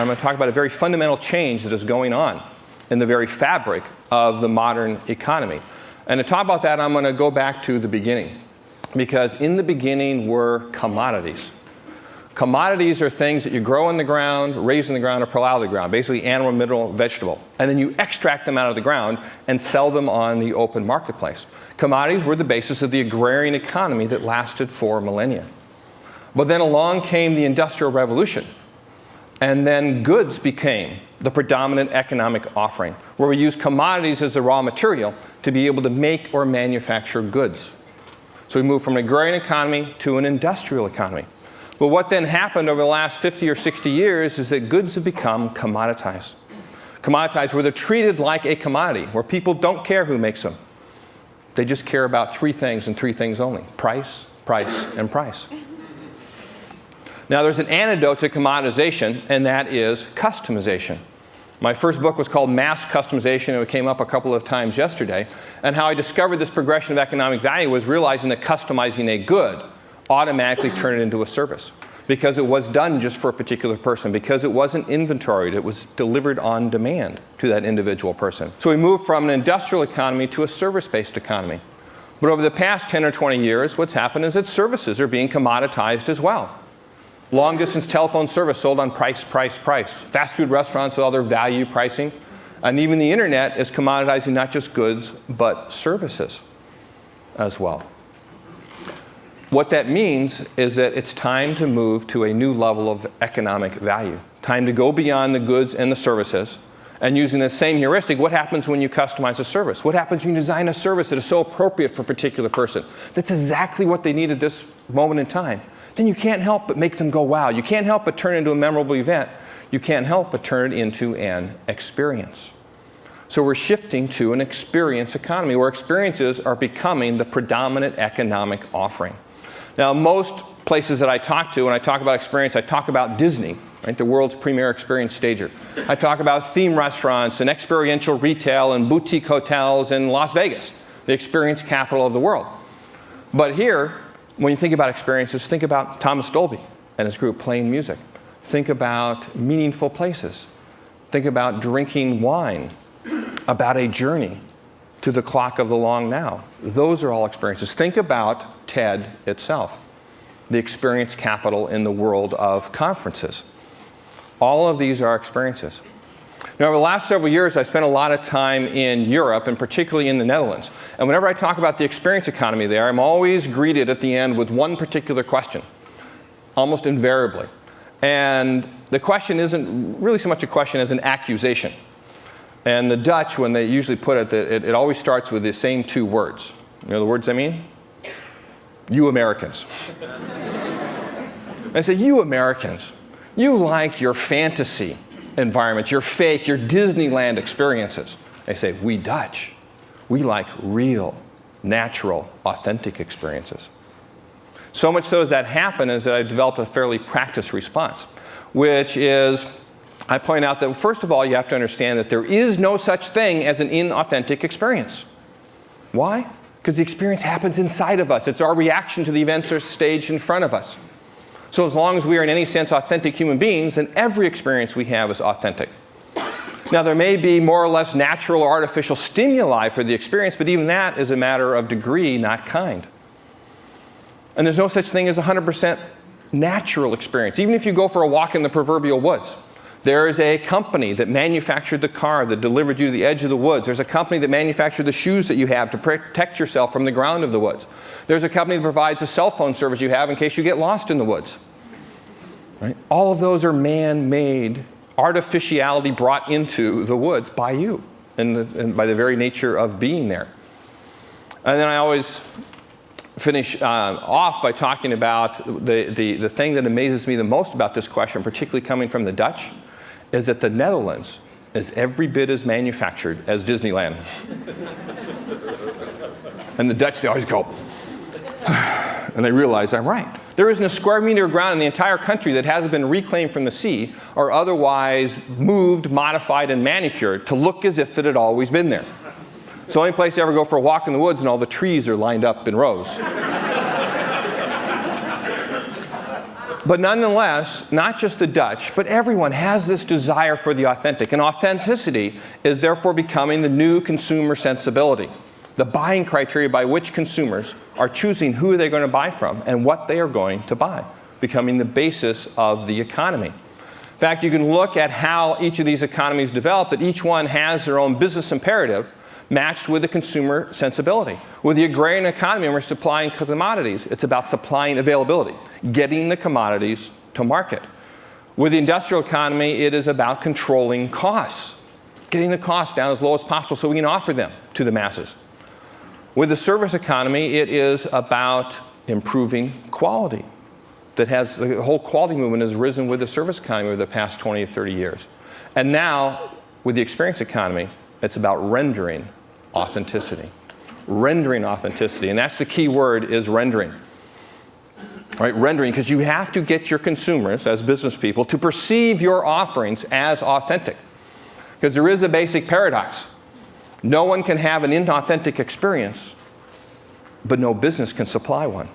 I'm going to talk about a very fundamental change that is going on in the very fabric of the modern economy. And to talk about that, I'm going to go back to the beginning. Because in the beginning were commodities. Commodities are things that you grow in the ground, raise in the ground, or pull out of the ground. Basically animal, mineral, vegetable. And then you extract them out of the ground and sell them on the open marketplace. Commodities were the basis of the agrarian economy that lasted for millennia. But then along came the Industrial Revolution. And then goods became the predominant economic offering, where we use commodities as the raw material to be able to make or manufacture goods. So we moved from an agrarian economy to an industrial economy. But what then happened over the last 50 or 60 years is that goods have become commoditized. Commoditized where they're treated like a commodity, where people don't care who makes them. They just care about three things and three things only: price, price, and price. Now there's an antidote to commoditization, and that is customization. My first book was called Mass Customization, and it came up a couple of times yesterday. And how I discovered this progression of economic value was realizing that customizing a good automatically turned it into a service. Because it was done just for a particular person. Because it wasn't inventoried. It was delivered on demand to that individual person. So we moved from an industrial economy to a service-based economy. But over the past 10 or 20 years, what's happened is that services are being commoditized as well. Long-distance telephone service sold on price, price, price. Fast food restaurants with all their value pricing. And even the internet is commoditizing not just goods, but services as well. What that means is that it's time to move to a new level of economic value. Time to go beyond the goods and the services. And using the same heuristic, what happens when you customize a service? What happens when you design a service that is so appropriate for a particular person? That's exactly what they need at this moment in time. Then you can't help but make them go, wow. You can't help but turn it into a memorable event. You can't help but turn it into an experience. So we're shifting to an experience economy where experiences are becoming the predominant economic offering. Now, most places that I talk to, when I talk about experience, I talk about Disney, right, the world's premier experience stager. I talk about theme restaurants and experiential retail and boutique hotels in Las Vegas, the experience capital of the world. But here, when you think about experiences, think about Thomas Dolby and his group playing music. Think about meaningful places. Think about drinking wine, about a journey to the clock of the long now. Those are all experiences. Think about TED itself, the experience capital in the world of conferences. All of these are experiences. Now, over the last several years, I've spent a lot of time in Europe, and particularly in the Netherlands. And whenever I talk about the experience economy there, I'm always greeted at the end with one particular question, almost invariably. And the question isn't really so much a question as an accusation. And the Dutch, when they usually put it, it always starts with the same two words. You know the words I mean? You Americans. I say, you Americans, you like your fantasy environments, your fake, your Disneyland experiences. They say, we Dutch, we like real, natural, authentic experiences. So much so as that happened is that I've developed a fairly practiced response, which is, I point out that first of all, you have to understand that there is no such thing as an inauthentic experience. Why? Because the experience happens inside of us. It's our reaction to the events that are staged in front of us. So as long as we are in any sense authentic human beings, then every experience we have is authentic. Now there may be more or less natural or artificial stimuli for the experience, but even that is a matter of degree, not kind. And there's no such thing as 100% natural experience. Even if you go for a walk in the proverbial woods, there is a company that manufactured the car that delivered you to the edge of the woods. There's a company that manufactured the shoes that you have to protect yourself from the ground of the woods. There's a company that provides the cell phone service you have in case you get lost in the woods. Right? All of those are man-made, artificiality brought into the woods by you and by the very nature of being there. And then I always finish off by talking about the thing that amazes me the most about this question, particularly coming from the Dutch, is that the Netherlands is every bit as manufactured as Disneyland. And the Dutch, they always go, and they realize I'm right. There isn't a square meter of ground in the entire country that hasn't been reclaimed from the sea or otherwise moved, modified, and manicured to look as if it had always been there. It's the only place you ever go for a walk in the woods and all the trees are lined up in rows. But nonetheless, not just the Dutch, but everyone has this desire for the authentic. And authenticity is therefore becoming the new consumer sensibility, the buying criteria by which consumers are choosing who they're going to buy from and what they are going to buy, becoming the basis of the economy. In fact, you can look at how each of these economies develop, that each one has their own business imperative matched with the consumer sensibility. With the agrarian economy, when we're supplying commodities, it's about supplying availability, getting the commodities to market. With the industrial economy, it is about controlling costs, getting the costs down as low as possible so we can offer them to the masses. With the service economy, it is about improving quality. The whole quality movement has risen with the service economy over the past 20 to 30 years. And now, with the experience economy, it's about rendering authenticity. Rendering authenticity, and that's the key word, is rendering. Right, rendering, because you have to get your consumers, as business people, to perceive your offerings as authentic. Because there is a basic paradox. No one can have an inauthentic experience, but no business can supply one.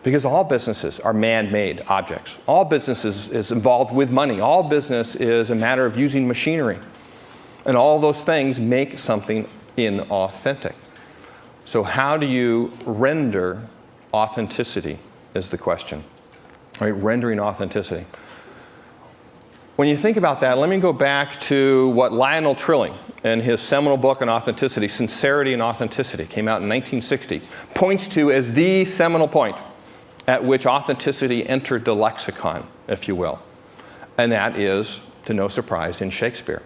Because all businesses are man-made objects. All business is involved with money. All business is a matter of using machinery. And all those things make something inauthentic. So how do you render authenticity is the question. Right? Rendering authenticity. When you think about that, let me go back to what Lionel Trilling, in his seminal book on authenticity, Sincerity and Authenticity, came out in 1960, points to as the seminal point at which authenticity entered the lexicon, if you will. And that is, to no surprise, in Shakespeare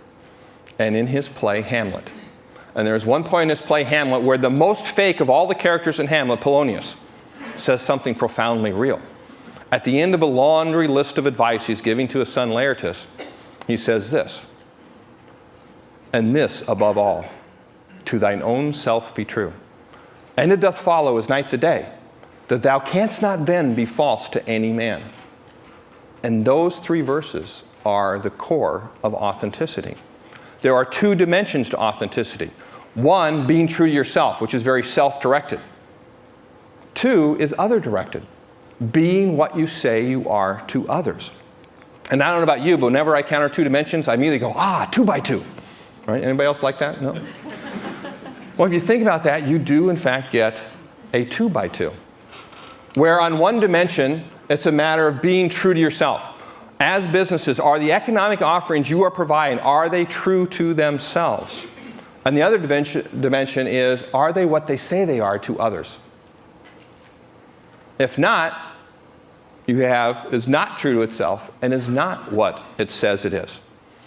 and in his play Hamlet. And there's one point in his play Hamlet where the most fake of all the characters in Hamlet, Polonius, says something profoundly real. At the end of a laundry list of advice he's giving to his son Laertes, he says this, "And this above all, to thine own self be true. And it doth follow as night the day, that thou canst not then be false to any man." And those three verses are the core of authenticity. There are two dimensions to authenticity. One, being true to yourself, which is very self-directed. Two is other-directed, being what you say you are to others. And I don't know about you, but whenever I counter two dimensions, I immediately go, 2 by 2. Right? Anybody else like that? No? Well, if you think about that, you do, in fact, get a 2 by 2. Where on one dimension, it's a matter of being true to yourself. As businesses, are the economic offerings you are providing, are they true to themselves? And the other dimension is, are they what they say they are to others? If not, you have is not true to itself and is not what it says it is.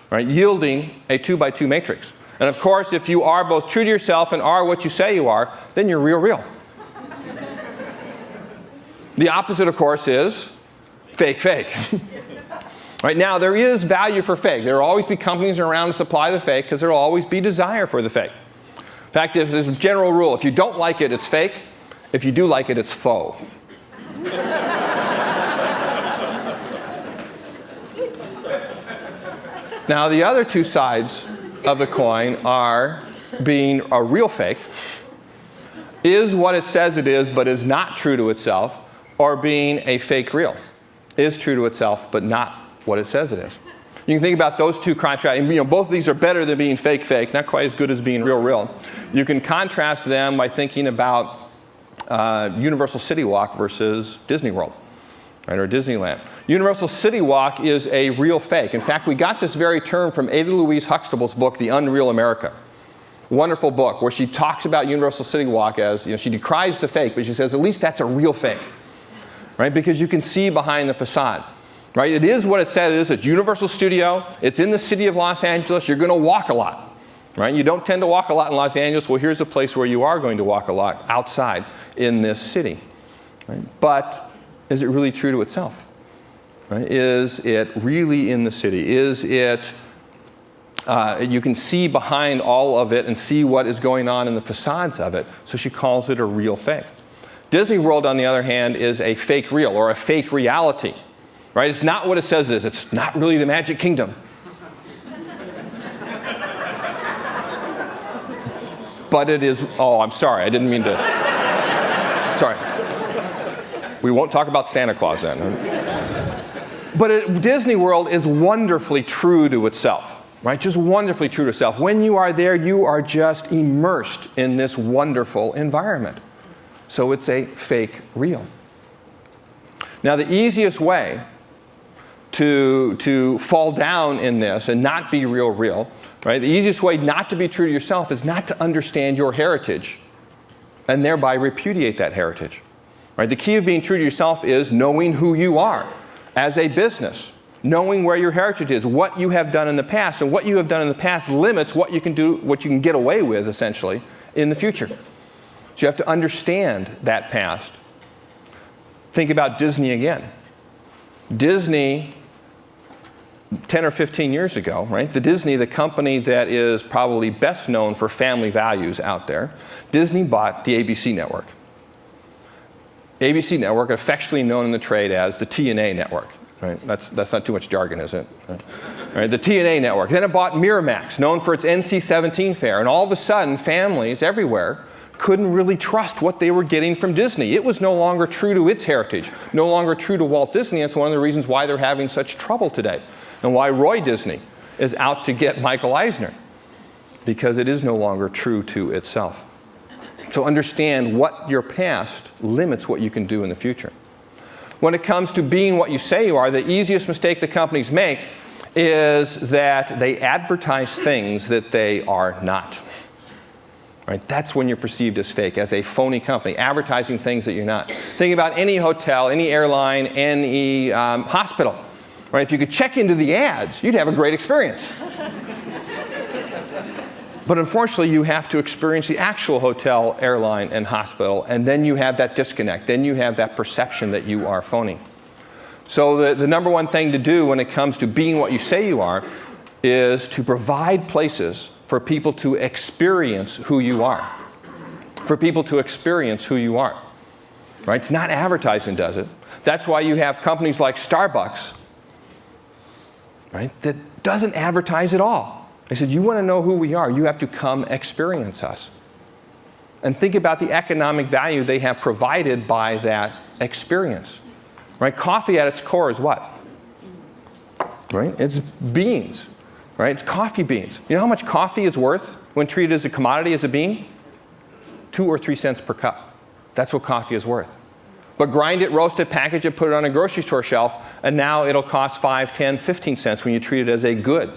Right? Yielding a 2 by 2 matrix. And of course, if you are both true to yourself and are what you say you are, then you're real. The opposite, of course, is fake. Right now, there is value for fake. There will always be companies around to supply the fake because there will always be desire for the fake. In fact, there's a general rule. If you don't like it, it's fake. If you do like it, it's faux. Now, the other two sides of the coin are being a real fake, is what it says it is but is not true to itself, or being a fake real, is true to itself but not what it says it is. You can think about those two contrasts. Both of these are better than being fake, not quite as good as being real. You can contrast them by thinking about Universal City Walk versus Disney World, right, or Disneyland. Universal City Walk is a real fake. In fact, we got this very term from Ada Louise Huxtable's book, The Unreal America. Wonderful book where she talks about Universal City Walk as, she decries the fake, but she says at least that's a real fake, right? Because you can see behind the facade, right? It is what it said it is. It's Universal Studio. It's in the city of Los Angeles. You're going to walk a lot, right? You don't tend to walk a lot in Los Angeles. Well, here's a place where you are going to walk a lot outside in this city, right? But is it really true to itself? Right? Is it really in the city? Is it, you can see behind all of it and see what is going on in the facades of it, so she calls it a real fake. Disney World, on the other hand, is a fake real, or a fake reality. Right? It's not what it says it is. It's not really the Magic Kingdom. But it is, I'm sorry, I didn't mean to. Sorry. We won't talk about Santa Claus then. But Disney World is wonderfully true to itself, right? Just wonderfully true to itself. When you are there, you are just immersed in this wonderful environment. So it's a fake real. Now, the easiest way to fall down in this and not be real, right? The easiest way not to be true to yourself is not to understand your heritage and thereby repudiate that heritage. Right? The key of being true to yourself is knowing who you are as a business, knowing where your heritage is, what you have done in the past, and what you have done in the past limits what you can do, what you can get away with, essentially, in the future. So you have to understand that past. Think about Disney again. Disney, 10 or 15 years ago, right? The company that is probably best known for family values out there, Disney bought the ABC network. ABC network, affectionately known in the trade as the TNA network. Right? That's not too much jargon, is it? Right? The TNA network. Then it bought Miramax, known for its NC-17 fare. And all of a sudden, families everywhere couldn't really trust what they were getting from Disney. It was no longer true to its heritage, no longer true to Walt Disney. It's one of the reasons why they're having such trouble today, and why Roy Disney is out to get Michael Eisner, because it is no longer true to itself. So understand what your past limits what you can do in the future. When it comes to being what you say you are, the easiest mistake that companies make is that they advertise things that they are not. Right? That's when you're perceived as fake, as a phony company, advertising things that you're not. Think about any hotel, any airline, any hospital. Right? If you could check into the ads, you'd have a great experience. But unfortunately, you have to experience the actual hotel, airline, and hospital, and then you have that disconnect. Then you have that perception that you are phony. So the number one thing to do when it comes to being what you say you are is to provide places for people to experience who you are. For people to experience who you are. Right? It's not advertising does it. That's why you have companies like Starbucks, right, that doesn't advertise at all. They said, you want to know who we are, you have to come experience us. And think about the economic value they have provided by that experience. Right? Coffee at its core is what? Right? It's beans. Right? It's coffee beans. You know how much coffee is worth when treated as a commodity, as a bean? 2 or 3 cents per cup. That's what coffee is worth. But grind it, roast it, package it, put it on a grocery store shelf, and now it'll cost 5, 10, 15 cents when you treat it as a good.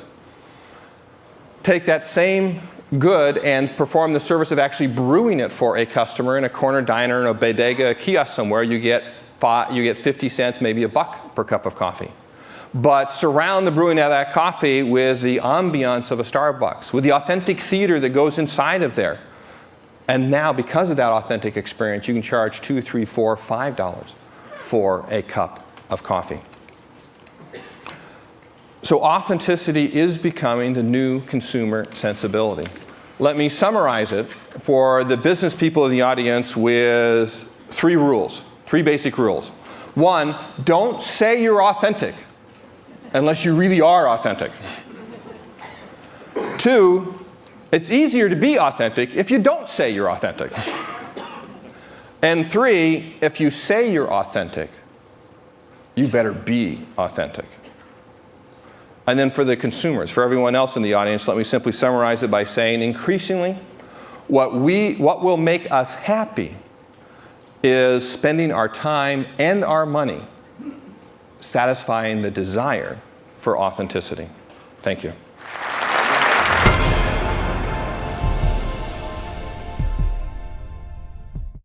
Take that same good and perform the service of actually brewing it for a customer in a corner diner, in a bodega, a kiosk somewhere. You get 50 cents, maybe $1 per cup of coffee. But surround the brewing of that coffee with the ambiance of a Starbucks, with the authentic theater that goes inside of there. And now, because of that authentic experience, you can charge $2, $3, $4, $5 for a cup of coffee. So authenticity is becoming the new consumer sensibility. Let me summarize it for the business people in the audience with 3 rules, 3 basic rules. 1, don't say you're authentic unless you really are authentic. 2, it's easier to be authentic if you don't say you're authentic. And 3, if you say you're authentic, you better be authentic. And then for the consumers, for everyone else in the audience, let me simply summarize it by saying, increasingly, what will make us happy is spending our time and our money satisfying the desire for authenticity. Thank you.